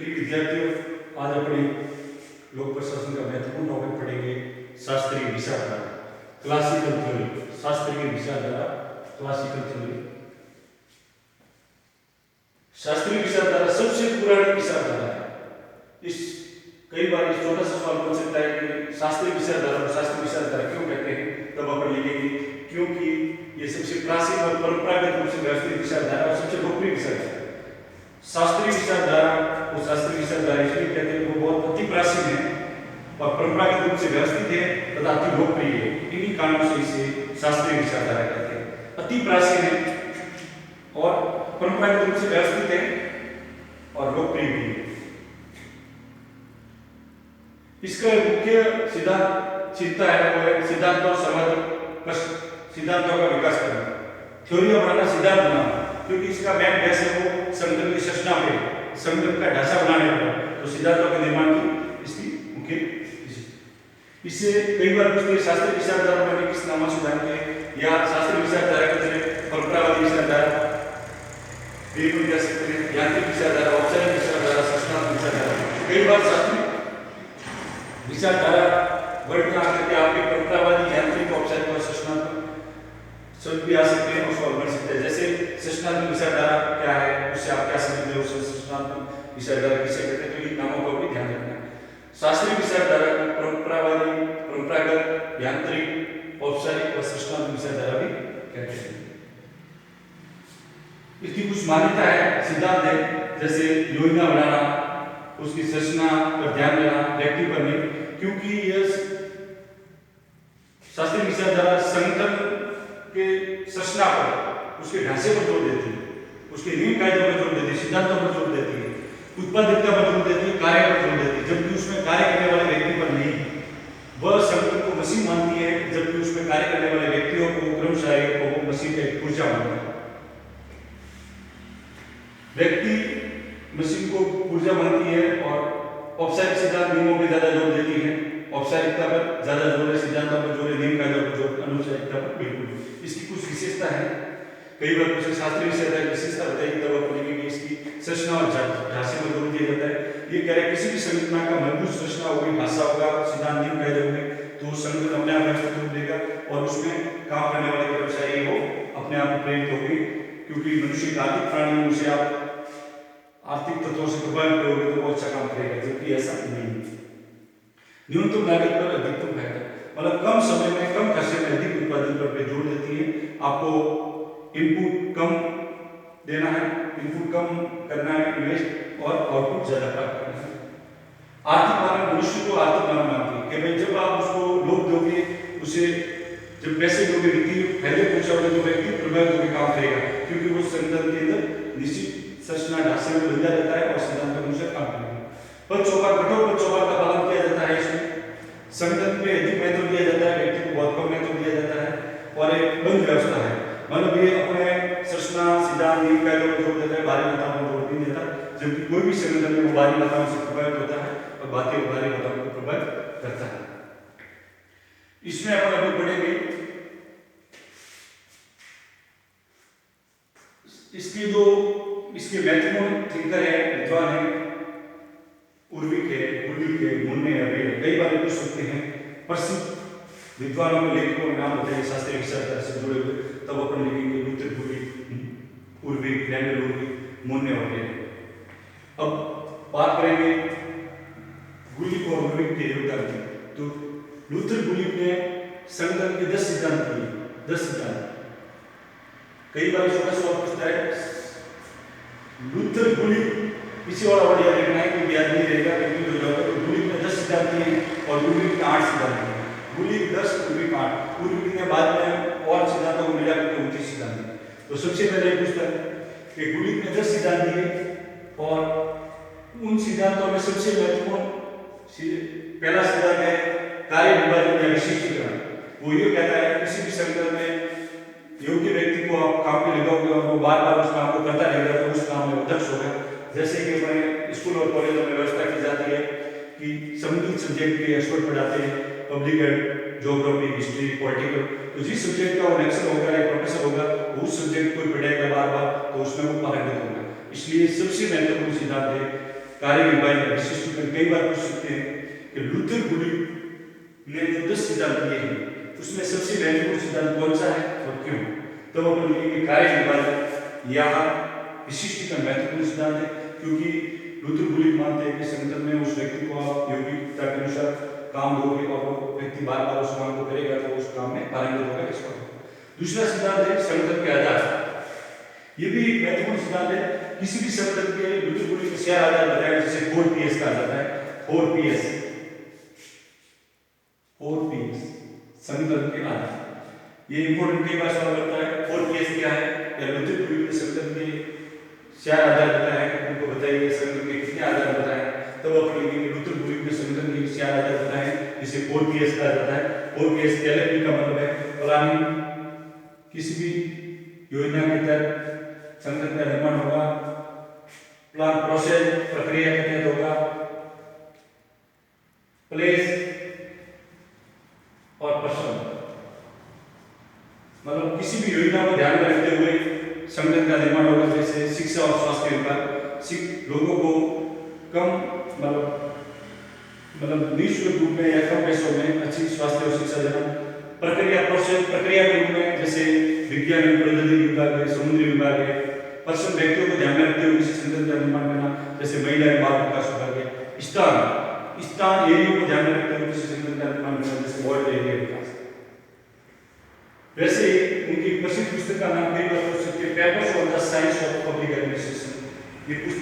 प्रिय विद्यार्थियों, आज अपने लोक प्रशासन का महत्वपूर्ण टॉपिक पढ़ेंगे शास्त्रीय विचारधारा, क्लासिकल थ्योरी। शास्त्रीय विचारधारा, क्लासिकल थ्योरी। शास्त्रीय विचारधारा सबसे पुरानी विचारधारा है। इस कई बार इस छोटा सा सवाल पूछ सकता है कि शास्त्रीय विचारधारा क्यों कहते हैं, तब अपन लिखेंगे क्योंकि ये सबसे प्राचीन और परंपरागत रूप से व्यवस्थित विचारधारा और सबसे लोकप्रिय विचारधारा है। शास्त्रीय विचारधारा वो शास्त्रीय विचारधारा इसलिए कहते हैं वो बहुत अति प्राचीन है और परंपरागत रूप से व्यवस्थित है तथा अति लोकप्रिय है। इन्हीं कारणों से इसे शास्त्रीय विचारधारा कहते हैं। अति प्राचीन है और परंपरागत रूप से व्यवस्थित है और लोकप्रिय भी है। इसका मुख्य सिद्धांत चिंता है वो है सिद्धांतों सिद्धांतों का विकास करना, थ्योरियां बनाना, सिद्धांत बनाना। क्योंकि इसका मेन बेस है वो संगठन की संरचना पे, संगठन का ढांचा बनाने पर, तो सिद्धांतों के निर्माण की इसकी मुख्य इससे कई बार पूछते हैं शास्त्रीय विचारधारा में किस नाम से जानते हैं या शास्त्रीय विचारधारा के तरह परंपरावादी विचारधारा बिल्कुल कह सकते हैं, यांत्रिक विचारधारा, औपचारिक विचारधारा, संस्थात्मक विचारधारा। कई बार शास्त्रीय विचारधारा वर्ग का करके आपके परंपरावादी, यांत्रिक, औपचारिक और संस्थात्मक सब भी आ सकते हैं, उसको बन सकते हैं। जैसे संस्थात्मक विचारधारा क्या है, उससे आप क्या समझते हो, संस्थात्मक विचारधारा किसे कहते हैं, तो इन नामों का भी ध्यान रखना है। शास्त्रीय विचारधारा को परंपरावादी, परंपरागत, यांत्रिक, औपचारिक और संस्थात्मक विचारधारा भी कहते हैं। इसकी कुछ मान्यता है, सिद्धांत है, जैसे योजना बनाना, उसकी संरचना पर ध्यान देना, व्यक्ति पर नहीं, क्योंकि यह शास्त्रीय विचारधारा संगठन के संरचना पर, उसके ढांचे पर जोर देती है, उसके नियम कायदों पर जोर देती है, सिद्धांतों पर जोर देती है, उत्पादकता पर जोर देती है, कार्य पर जोर देती है, जबकि उसमें कार्य करने वाले व्यक्ति पर नहीं। वह संगठन को मशीन मानती है, जबकि उसमें कार्य करने वाले व्यक्तियों को, कर्मचारियों को वो मशीन का एक पुर्जा मानता है। व्यक्ति मशीन को पुर्जा मानती है और औपचारिक सिद्धांत नियमों पर ज्यादा जोर देती है, औपचारिकता पर ज्यादा जोर है, सिद्धांतों पर जोर है, नियम कायदों पर जोर, अनौपचारिकता पर बिल्कुल। इसकी कुछ विशेषता है, कई बार कुछ शास्त्रीय विचारधारा की विशेषता बताइए, तब आप लिखेंगे इसकी संरचना और ढांचे पर जोर दिया जाता है। ये कह रहे हैं किसी भी संगठन का मजबूत संरचना होगी, ढांचा होगा, सिद्धांत नियम कायदे होंगे, तो संगठन अपने आप व्यवस्थित रूप देगा और उसमें काम करने वाले कर्मचारी वो अपने आप प्रेरित होंगे, क्योंकि मनुष्य का आर्थिक प्राणी, उसे आप आर्थिक तत्वों से प्रभावित करोगे तो वो अच्छा काम करेगा, जबकि ऐसा नहीं है। न्यूनतम लागत पर अधिकतम फायदा, मतलब कम समय में कम खर्चे में अधिक उत्पादन पर जोर देती है। आपको इनपुट कम देना है, इनपुट कम करना है, इन्वेस्ट और आउटपुट ज्यादा प्राप्त करना है। आर्थिक मानव मनुष्य को आर्थिक मानव मानती है कि भाई जब आप उसको लोभ दोगे, उसे जब पैसे दोगे, वित्तीय फायदे पहुंचाओगे, तो व्यक्ति प्रभावित होकर काम करेगा, क्योंकि वो संगठन के अंदर निश्चित संरचना ढांचे में बंधा रहता है और सिद्धांत के अनुसार काम करेगा। पद चौपाल, कठोर पद चौपाल का पालन किया जाता है। इसमें संगठन पे अधिक महत्व दिया जाता है, व्यक्ति को बहुत कम महत्व दिया जाता है और एक बंद व्यवस्था है, मतलब ये अपने संरचना, सिद्धांत, नियम कायदों पर जोर देता है, बाहरी बातों पर जोर नहीं देता। जबकि कोई भी संगठन है वो बाहरी बातों से प्रभावित होता है और बाहरी बातों को प्रभावित करता है। इसमें अपन अभी पढ़ेंगे इसके महत्वपूर्ण थिंकर है, विद्वान है, उर्विक है, गुलिक है, मुन्ने है। कई बार पूछ सकते हैं प्रसिद्ध विद्वानों के लेखकों के नाम बताइए शास्त्रीय विचारधारा से जुड़े हुए, तब अपन लिखेंगे लूथर, गुलिक, उर्विक, रैंडल उर्विक, मुन्ने वगैरह। अब बात करेंगे गुलिक और उर्विक के योगदान की। तो लूथर, गुलिक ने संगठन के 10 सिद्धांत दिए, 10 सिद्धांत। कई बार छोटा सवाल पूछता है लूथर, गुलिक, इसी वाला वर्ड याद रखना है कि याद नहीं रहेगा, कंफ्यूज हो जाएगा। तो गुलिक ने 10 सिद्धांत दिए और उर्विक ने 8 सिद्धांत दिए। गुलिक 10, उर्विक 8। उर्विक ने बाद में और सिद्धांतों को मिला करके 29 सिद्धांत दिए। तो सबसे पहले पूछता है कि गुलिक ने 10 सिद्धांत दिए और उन सिद्धांतों में सबसे महत्वपूर्ण पहला सिद्धांत है कार्य विभाजन या विशिष्टीकरण। वो ये कहता है किसी भी संगठन में योग्य व्यक्ति को आप काम पे लगाओगे और वो बार बार उस काम को करता रहेगा तो उस काम में वो दक्ष होगा। जैसे कि अपने स्कूल और कॉलेजों में व्यवस्था की जाती है कि संबंधित सब्जेक्ट के एक्सपर्ट पढ़ाते हैं, public health, geography, history, political, तो जिस सब्जेक्ट का वो लेक्चर होगा या प्रोफेसर होगा वो उस सब्जेक्ट को पढ़ाएगा बार बार, तो उसमें वो पारंगत होगा। इसलिए सबसे महत्वपूर्ण सिद्धांत है कार्य विभाजन विशिष्टीकरण कई बार पूछ सकते हैं कि लूथर गुलिक ने जो 10 सिद्धांत दिए हैं उसमें सबसे महत्वपूर्ण सिद्धांत कौन सा है और क्यों? तो अपन लिखेंगे कार्य विभाजन या विशिष्टीकरण महत्वपूर्ण सिद्धांत है, क्योंकि लूथर गुलिक मानते हैं कि संगठन में उस व्यक्ति को आप योग्यता के अनुसार काम दोगे और वो व्यक्ति बार बार उस काम को करेगा तो उस काम में पारंगत होगा। इसको दूसरा सिद्धांत है संगठन के आधार। ये भी एक महत्वपूर्ण सिद्धांत है। किसी भी संगठन के लूथर गुलिक ने 4 आधार बताए, जिसे 4Ps कहा जाता है। 4Ps संगठन के आधार। ये इंपॉर्टेंट कई बार सवाल बनता है। 4Ps क्या है या लूथर गुलिक ने संगठन के 4 आधार बताए हैं, उनको बताइए संगठन के कितने आधार बताए। तब अपन लिखेंगे लूथर गुलिक ने संगठन के 4 आधार बताए हैं, जिसे 4Ps कहा जाता है। 4Ps LFP का मतलब है प्लानिंग। किसी भी योजना के तहत संगठन का निर्माण होगा। प्लान प्रोसेस प्रक्रिया के तहत होगा। प्लेस और पर्सन, मतलब किसी भी योजना को ध्यान में रखते हुए संगठन का निर्माण होगा। जैसे शिक्षा और स्वास्थ्य विभाग लोगों को कम मतलब निःशुल्क रूप में या कम पैसों में अच्छी स्वास्थ्य और शिक्षा देना। प्रक्रिया प्रोसेस प्रक्रिया के रूप में जैसे विज्ञान एवं प्रौद्योगिकी विभाग है, समुद्री विभाग है। पर्सन व्यक्तियों को ध्यान में रखते हुए किसी संगठन का निर्माण करना, जैसे महिला एवं बाल विकास विभाग है। स्थान एरिया को ध्यान में रखते हुए किसी संगठन का निर्माण करना, जैसे वर्ल्ड एरिया विकास। वैसे उनकी प्रसिद्ध पुस्तक का नाम कई बार पूछ सकते हैं, papers on the science of public administration. ये पुस्तक